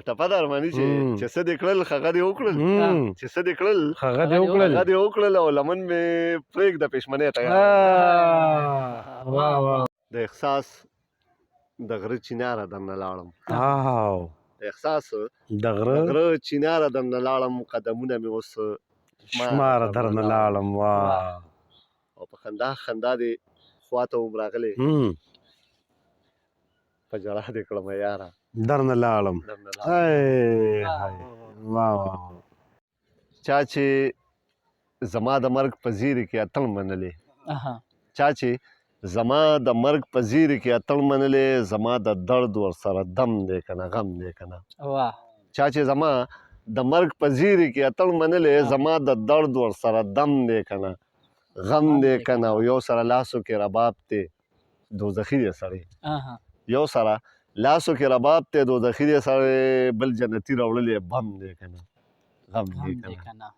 ټپه د ارماني چې څه دې کړل هغه دې وکړل چې څه دې کړل هغه دې وکړل هغه دې وکړل او لمن مې پرېږده پېشمنۍ ته واه واه د احساس د غره چیناره درنه لاړم د احساس د غره چیناره درنه لاړم قدمونه مې اوس شماره درنه لاړم واه او په خندا خندا دې خواته وم راغلی په ژړا دې کړمه یاره درنه لاړم چا چې زما د مرګ په زیري کې اتڼ منلې چا چې زما د مرګ په زیري کې اتڼ منلې زما د درد ورسره دم دی که نه غم دی که نه چا چې زما د مرګ په زیري کې اتڼ منلې زما د درد ورسره دم دی که نه غم دی که نه او یو سره لاسو کې رباب دی دوزخي دی سړی یو سره لاسو کې رباب دی دوزخي دی سړی بل جنتي راوړلی بم دی که نه غم دی که نه